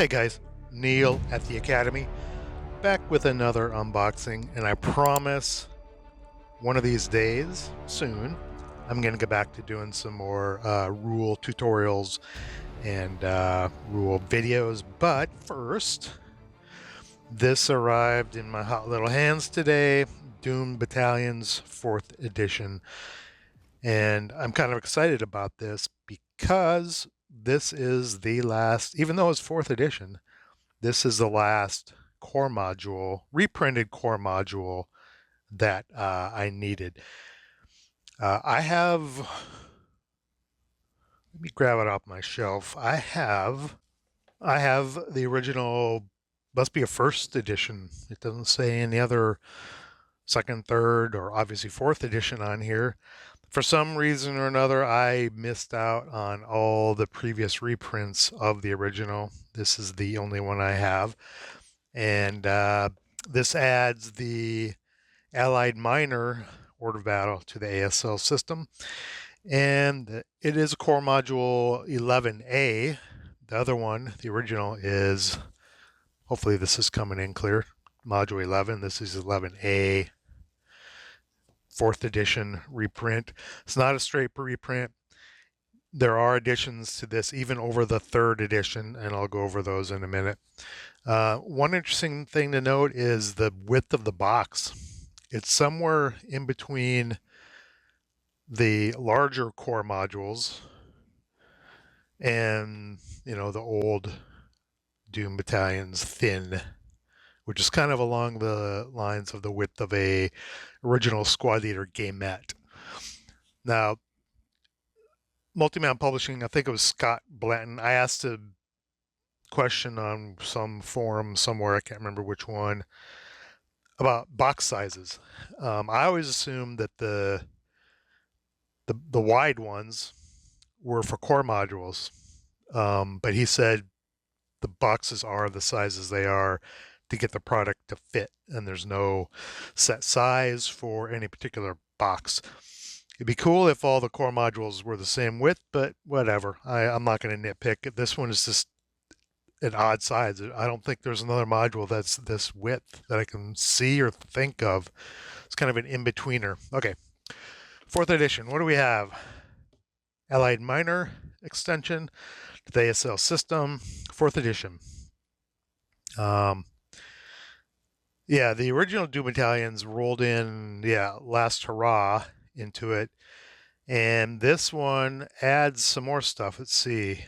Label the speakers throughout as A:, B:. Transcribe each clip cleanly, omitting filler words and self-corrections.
A: Hey guys, Neil at the Academy, back with another unboxing, and I promise one of these days, soon, I'm going to get back to doing some more rule tutorials and rule videos. But first, this arrived in my hot little hands today, Doom Battalions 4th edition. And I'm kind of excited about this because this is the last, even though it's 4th edition, this is the last core module, reprinted core module that I needed. I have, let me grab it off my shelf. I have the original, must be a first edition. It doesn't say any other second, third, or obviously fourth edition on here. For some reason or another, I missed out on all the previous reprints of the original. This is the only one I have. And this adds the Allied Minor Order of Battle to the ASL system. And it is a core module 11A. The other one, the original, is, hopefully this is coming in clear, module 11. This is 11A, 4th edition reprint. It's not a straight reprint. There are additions to this even over the 3rd edition, and I'll go over those in a minute. One interesting thing to note is the width of the box. It's somewhere in between the larger core modules and, you know, the old Doom Battalions thin, which is kind of along the lines of the width of a original Squad Leader gamette. Now, Multiman Publishing, I think it was Scott Blanton, I asked a question on some forum somewhere, I can't remember which one, about box sizes. I always assumed that the wide ones were for core modules, but he said the boxes are the sizes they are to get the product to fit, and there's no set size for any particular box. It'd be cool if all the core modules were the same width, but whatever. I'm not going to nitpick. This one is just an odd size. I don't think there's another module that's this width that I can see or think of. It's kind of an in-betweener. Okay, 4th edition. What do we have? Allied Minor extension to the ASL system, 4th edition. Yeah, the original Doom Battalions rolled in, last hurrah into it. And this one adds some more stuff. Let's see.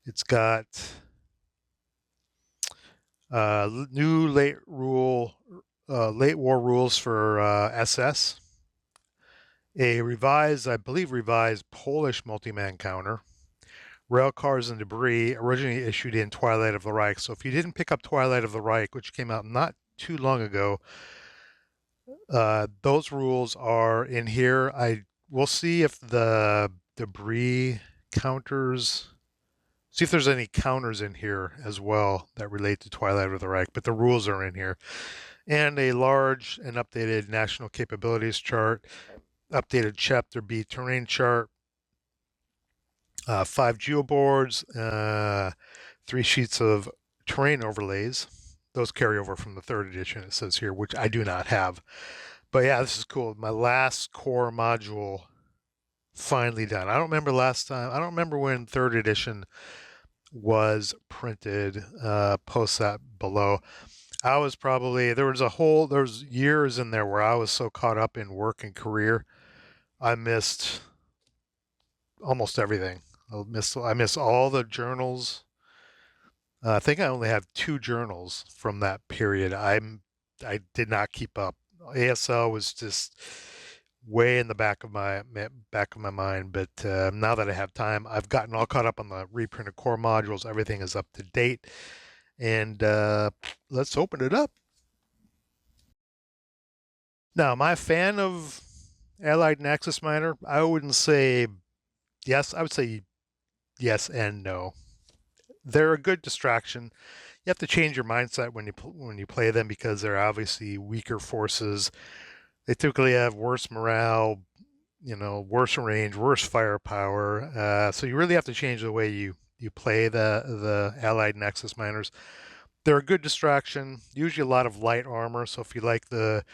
A: It's got new late war rules for SS. A revised, I believe revised Polish multi-man counter. Rail cars and debris, originally issued in Twilight of the Reich. So if you didn't pick up Twilight of the Reich, which came out not too long ago, those rules are in here. We'll see if the debris counters, see if there's any counters in here as well that relate to Twilight of the Reich, but the rules are in here. And a large and updated national capabilities chart, updated Chapter B terrain chart, 5 geoboards, 3 sheets of terrain overlays. Those carry over from the 3rd edition, it says here, which I do not have. But yeah, this is cool. My last core module finally done. I don't remember last time. I don't remember when 3rd edition was printed. Post that below. I was probably, there was years in there where I was so caught up in work and career, I missed almost everything. I miss all the journals. I think I only have 2 journals from that period. I did not keep up. ASL was just way in the back of my mind. But now that I have time, I've gotten all caught up on the reprinted core modules. Everything is up to date, and let's open it up. Now, am I a fan of Allied and Axis Minor? I wouldn't say yes. I would say yes and no. They're a good distraction. You have to change your mindset when you play them because they're obviously weaker forces. They typically have worse morale, worse range, worse firepower. So you really have to change the way you you play the Allied Nexus miners. They're a good distraction. Usually a lot of light armor. So if you like the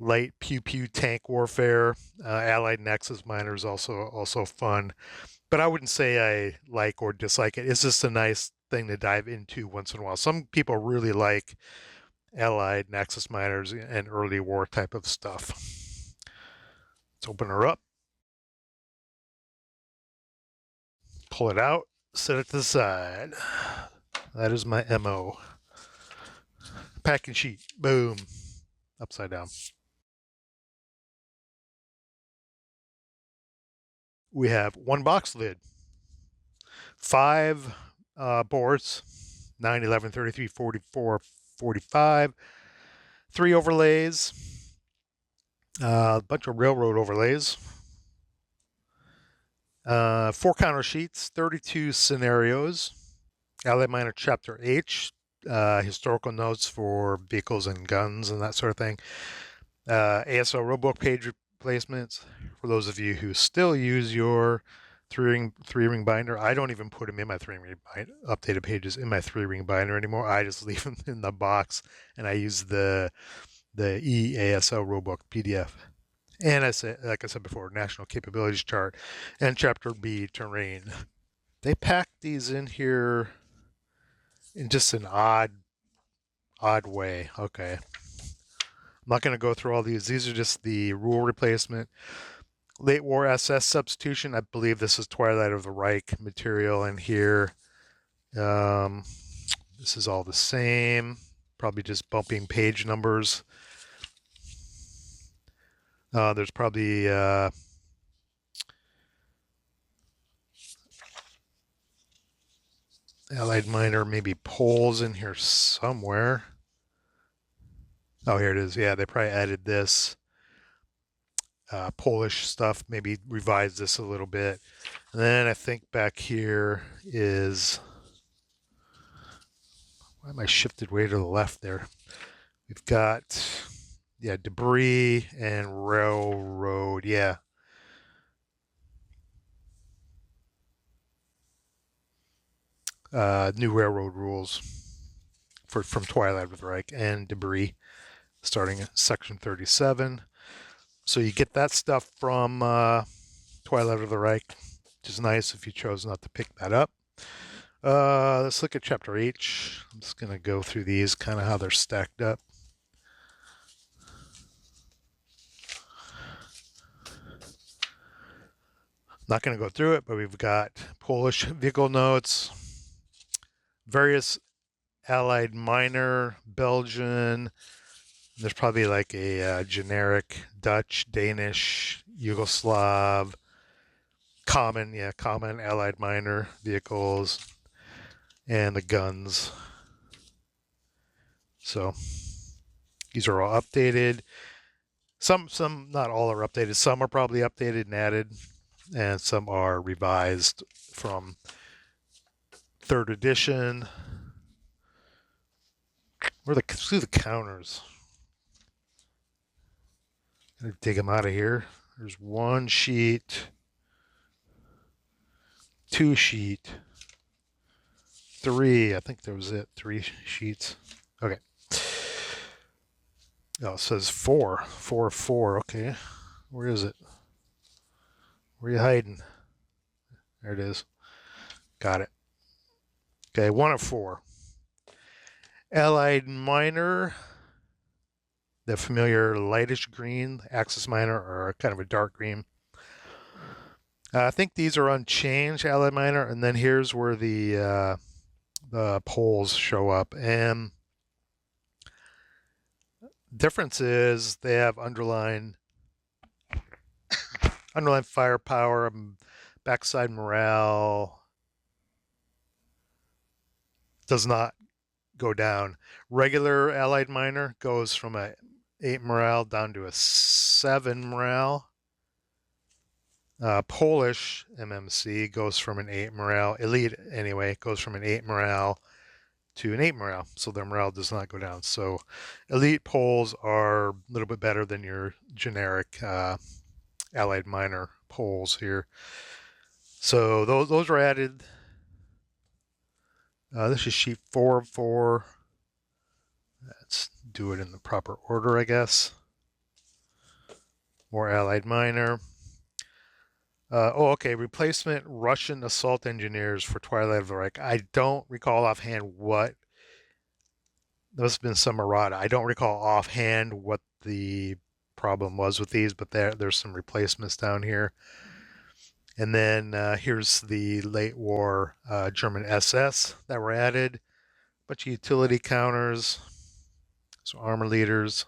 A: light pew pew tank warfare, Allied Nexus miners also fun. But I wouldn't say I like or dislike it. It's just a nice thing to dive into once in a while. Some people really like Allied Nexus miners and early war type of stuff. Let's open her up, pull it out, set it to the side. That is my MO. Packing sheet, boom, upside down. We have one box lid, 5 boards, 9, 11, 33, 44, 45, 3 overlays, a bunch of railroad overlays, 4 counter sheets, 32 scenarios, Allied Minor Chapter H, historical notes for vehicles and guns and that sort of thing, ASL rulebook page replacements for those of you who still use your three-ring binder. I don't even put them in my three-ring binder, updated pages in my three-ring binder anymore. I just leave them in the box, and I use the EASL rulebook PDF. And like I said before, National Capabilities Chart and Chapter B terrain. They packed these in here in just an odd way. Okay. I'm not going to go through all these. These are just the rule replacement. Late War SS substitution. I believe this is Twilight of the Reich material in here. This is all the same. Probably just bumping page numbers. There's probably Allied Minor, maybe Poles in here somewhere. Oh, here it is. Yeah, they probably added this Polish stuff, maybe revised this a little bit. And then I think back here is, why am I shifted way to the left there? We've got, yeah, debris and railroad. Yeah. New railroad rules from Twilight of the Reich and debris starting at section 37. So you get that stuff from Twilight of the Reich, which is nice if you chose not to pick that up. Let's look at Chapter H. I'm just going to go through these, kind of how they're stacked up. Not going to go through it, but we've got Polish vehicle notes, various Allied Minor, Belgian. There's probably like a generic Dutch, Danish, Yugoslav, common Allied Minor vehicles, and the guns. So these are all updated. Some, not all are updated. Some are probably updated and added, and some are revised from 3rd edition. Where are the counters? Gonna dig them out of here. There's 1 sheet, 2 sheet, 3. I think that was it. 3 sheets. Okay. Oh, it says 4. 4 of 4. Okay. Where is it? Where are you hiding? There it is. Got it. Okay, 1 of 4. Allied Minor, the familiar lightish green. Axis Minor are kind of a dark green. I think these are unchanged, Allied Minor, and then here's where the poles show up. And difference is they have underlined firepower, backside morale does not go down. Regular Allied Minor goes from a 8 morale down to a 7 morale. Polish MMC goes from an 8 morale, elite anyway, goes from an 8 morale to an 8 morale. So their morale does not go down. So elite Poles are a little bit better than your generic Allied Minor Poles here. So those were added This is sheet 4 of 4. Let's do it in the proper order, I guess. More Allied minor. Okay. Replacement Russian assault engineers for Twilight of the Reich. I don't recall offhand what. There must have been some errata. I don't recall offhand what the problem was with these, but there's some replacements down here. And then here's the late war German SS that were added. A bunch of utility counters, some armor leaders.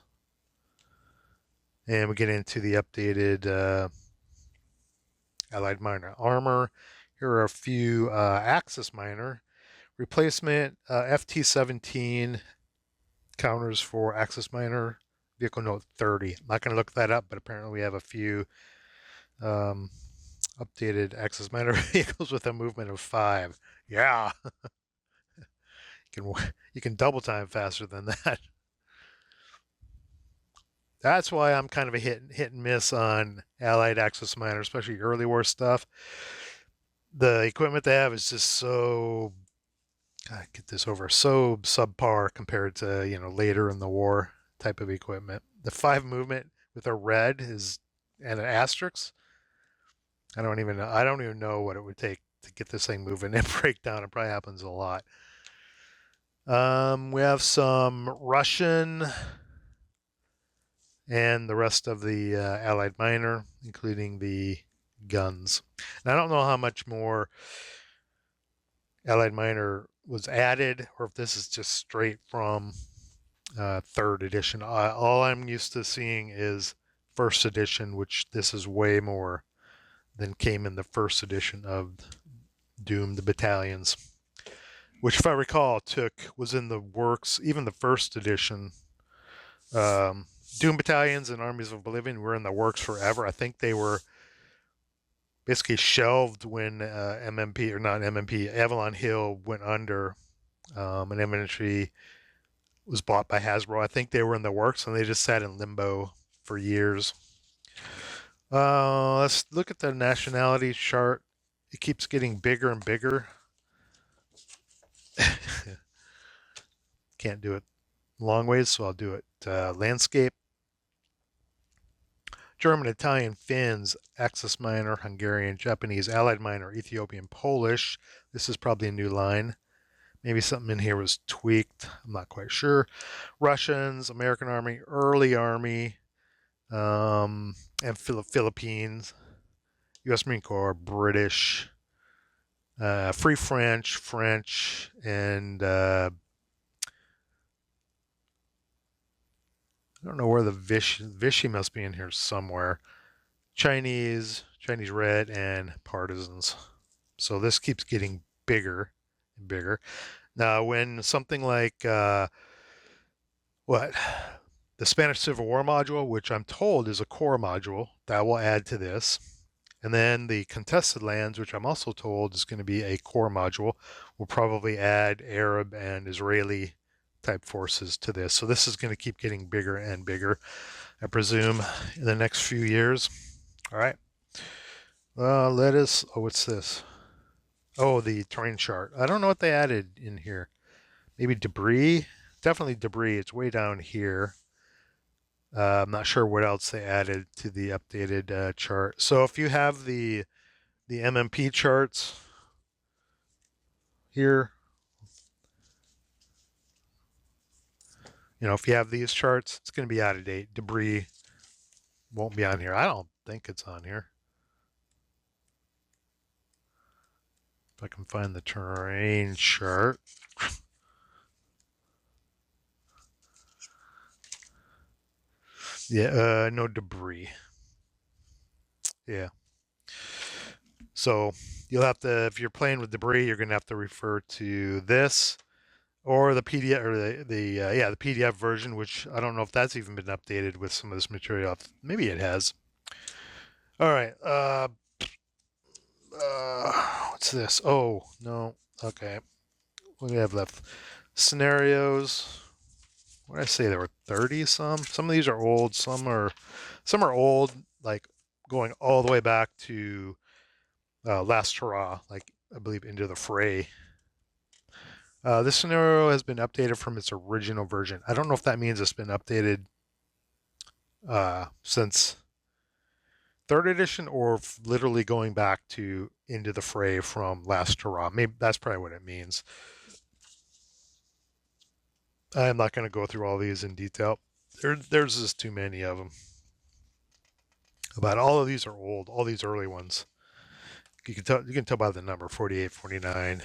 A: And we get into the updated Allied minor armor. Here are a few Axis minor. Replacement FT-17 counters for Axis minor. Vehicle note 30. I'm not going to look that up, but apparently we have a few updated Axis minor vehicles with a movement of 5. Yeah. You can double time faster than that. That's why I'm kind of a hit and miss on Allied Axis minor, especially early war stuff. The equipment they have is just so get this over so subpar compared to later in the war type of equipment. The 5 movement with a red is and an asterisk. I don't even know what it would take to get this thing moving and break down. It probably happens a lot. We have some Russian and the rest of the Allied minor, including the guns. And I don't know how much more Allied minor was added, or if this is just straight from 3rd edition. All I'm used to seeing is 1st edition, which this is way more than came in the 1st edition of Doom, the Battalions, which, if I recall, was in the works. Even the 1st edition, Doom Battalions and Armies of Oblivion were in the works forever. I think they were basically shelved when MMP, or not MMP, Avalon Hill went under, and infantry was bought by Hasbro. I think they were in the works and they just sat in limbo for years. Let's look at the nationality chart. It keeps getting bigger and bigger. Can't do it long ways, so I'll do it landscape. German, Italian, Finns, Axis minor, Hungarian, Japanese, Allied minor, Ethiopian, Polish. This is probably a new line. Maybe something in here was tweaked. I'm not quite sure. Russians, American Army, early Army, and Philippines, U.S. Marine Corps, British, Free French, and I don't know where the Vichy must be in here somewhere. Chinese Red, and Partisans. So this keeps getting bigger and bigger. Now, when something like the Spanish Civil War module, which I'm told is a core module, that will add to this. And then the contested lands, which I'm also told is going to be a core module, will probably add Arab and Israeli type forces to this. So this is going to keep getting bigger and bigger, I presume, in the next few years. All right. What's this? Oh, the terrain chart. I don't know what they added in here. Maybe debris? Definitely debris. It's way down here. I'm not sure what else they added to the updated chart. So if you have the MMP charts here, if you have these charts, it's going to be out of date. Debris won't be on here. I don't think it's on here. If I can find the terrain chart. Yeah, no debris. Yeah. So you'll have to, if you're playing with debris, you're going to have to refer to this or the PDF, or the PDF version, which I don't know if that's even been updated with some of this material. Maybe it has. All right. What's this? Oh no. Okay. What do we have left? Scenarios. What did I say? There were 30 some. Some of these are old. Some are old, like going all the way back to Last Hurrah, like I believe Into the Fray. This scenario has been updated from its original version. I don't know if that means it's been updated since third edition or literally going back to Into the Fray from last hurrah. Maybe that's probably what it means. I'm not going to go through all these in detail. There's just too many of them. About all of these are old. All these early ones. You can tell. You can tell by the number 48, 49.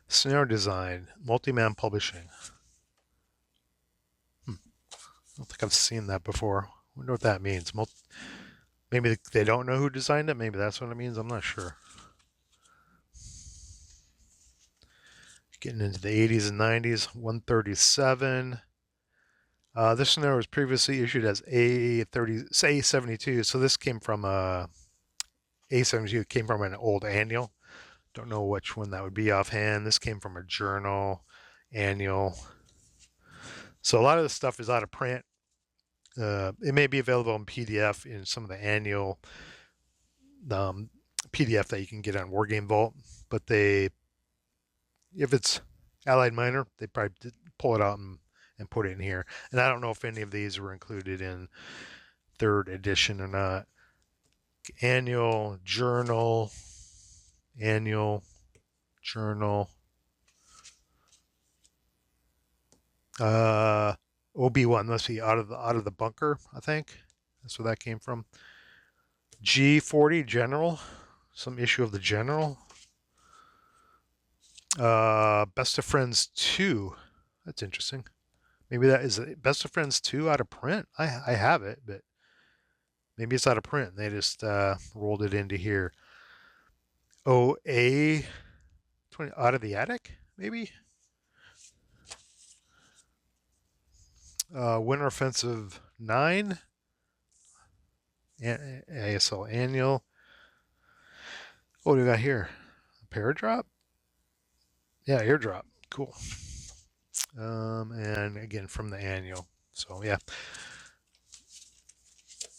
A: Scenario design, multi-man publishing. I don't think I've seen that before. I wonder what that means. Maybe they don't know who designed it. Maybe that's what it means. I'm not sure. Getting into the 80s and 90s, 137. This scenario was previously issued as A72, so this came from A72 came from an old annual. Don't know which one that would be offhand. This came from a journal annual. So a lot of this stuff is out of print. It may be available in PDF in some of the annual PDF that you can get on Wargame Vault, but if it's Allied Minor, they probably did pull it out and put it in here. And I don't know if any of these were included in third edition or not. Annual, journal, annual, journal. OB1 must be out of the bunker, I think. That's where that came from. G40 General, some issue of the General. Best of Friends 2. That's interesting. Maybe that is Best of Friends 2 out of print. I have it, but maybe it's out of print. They just rolled it into here. OA 20 out of the attic, maybe. Winter Offensive 9. ASL Annual. What do we got here? A Paradrop? Yeah, airdrop. Cool. And again from the annual. So yeah.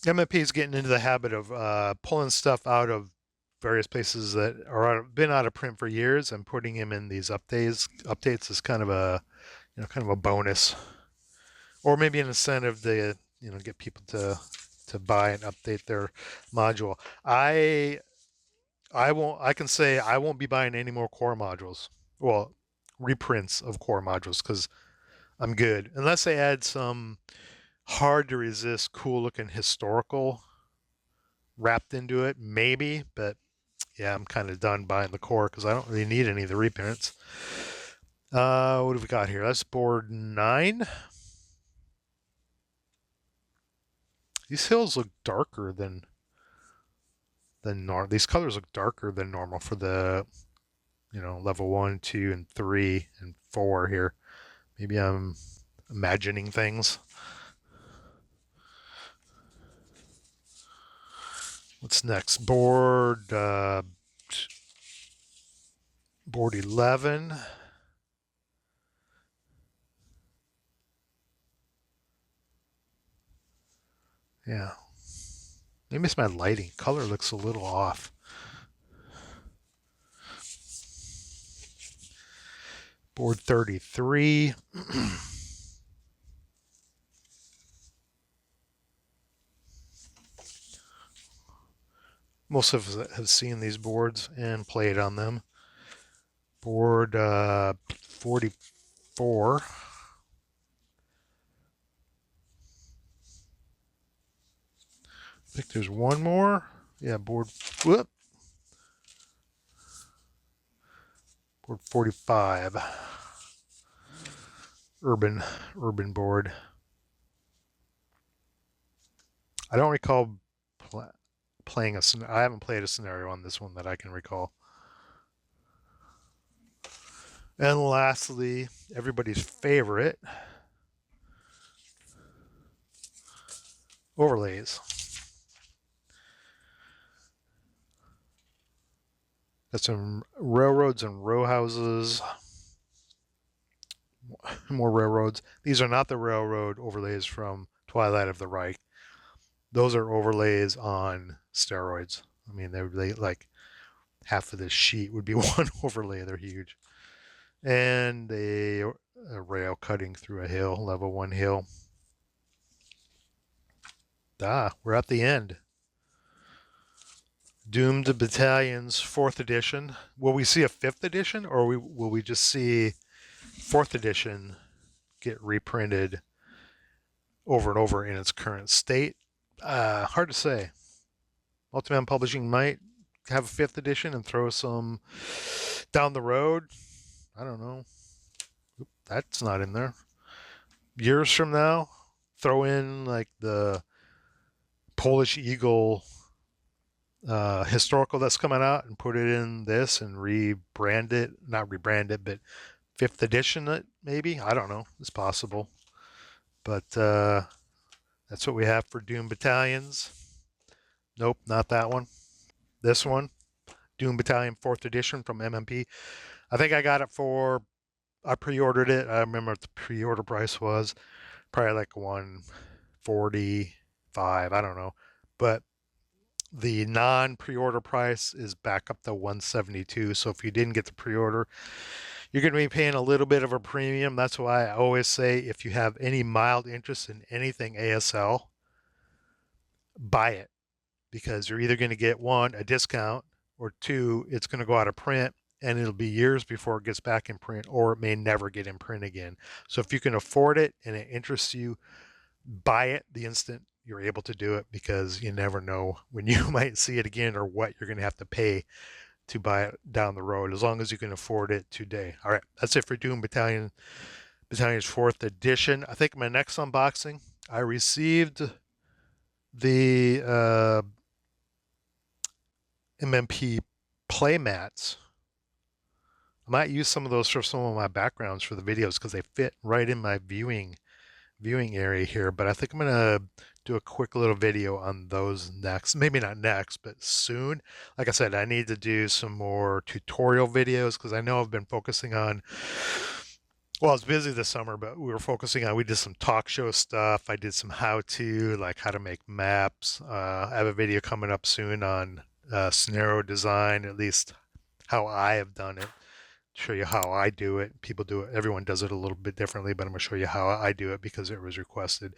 A: MFP is getting into the habit of pulling stuff out of various places that are been out of print for years and putting them in these updates. Updates is kind of a bonus, or maybe an incentive to get people to buy and update their module. I can say I won't be buying any more core modules. Well, reprints of core modules because I'm good unless they add some hard to resist, cool looking historical wrapped into it, maybe. But yeah, I'm kind of done buying the core because I don't really need any of the reprints. What have we got here? That's board 9. These hills look darker than normal. These colors look darker than normal for the level 1, 2, and 3 and 4 here. Maybe I'm imagining things. What's next? Board 11. Yeah. Maybe it's my lighting. Color looks a little off. Board 33. Most of us have seen these boards and played on them. Board 44. I think there's one more. Yeah, board 45. Urban board. I don't recall playing a scenario. I haven't played a scenario on this one that I can recall. And lastly, everybody's favorite, overlays. Got some railroads and row houses. more railroads. These are not the railroad overlays from Twilight of the Reich. Those are overlays on steroids. I mean, they like half of this sheet would be one overlay. They're huge. And a rail cutting through a hill, level 1 hill. We're at the end. Doomed Battalions, 4th edition. Will we see a 5th edition, or will we just see 4th edition get reprinted over and over in its current state? Hard to say. Multiman Publishing might have a 5th edition and throw some down the road. I don't know. Oop, that's not in there. Years from now, throw in like the Polish Eagle historical that's coming out and put it in this and rebrand it. Not rebrand it, but 5th edition it maybe. I don't know. It's possible. But that's what we have for Doom Battalions. Nope, not that one. This one, Doom Battalion 4th edition from MMP. I think I got it for, I pre-ordered it. I remember what the pre-order price was. Probably like $145. I don't know. But the non-pre-order price is back up to $172. So if you didn't get the pre-order, you're going to be paying a little bit of a premium. That's why I always say if you have any mild interest in anything ASL, buy it. Because you're either going to get, one, a discount, or two, it's going to go out of print and it'll be years before it gets back in print, or it may never get in print again. So if you can afford it and it interests you, buy it the instant you're able to do it, because you never know when you might see it again or what you're going to have to pay to buy it down the road, as long as you can afford it today. All right, that's it for Doom Battalion's 4th edition. I think my next unboxing, I received the MMP playmats. I might use some of those for some of my backgrounds for the videos because they fit right in my viewing area here. But I think I'm gonna do a quick little video on those next. Maybe not next, but soon. Like I said, I need to do some more tutorial videos because I know I've been focusing on, well, I was busy this summer, but we did some talk show stuff. I did some how-to, like how to make maps. I have a video coming up soon on scenario design, at least how I have done it. Show you how I do it. People do it. Everyone does it a little bit differently, but I'm going to show you how I do it because it was requested.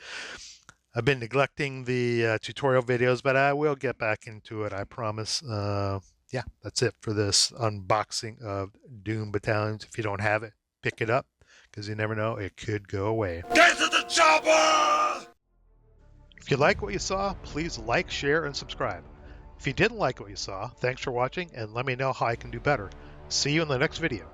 A: I've been neglecting the tutorial videos, but I will get back into it, I promise. Yeah, that's it for this unboxing of Doom Battalions. If you don't have it, pick it up, because you never know, it could go away. Get to the chopper! If you like what you saw, please like, share, and subscribe. If you didn't like what you saw, thanks for watching, and let me know how I can do better. See you in the next video.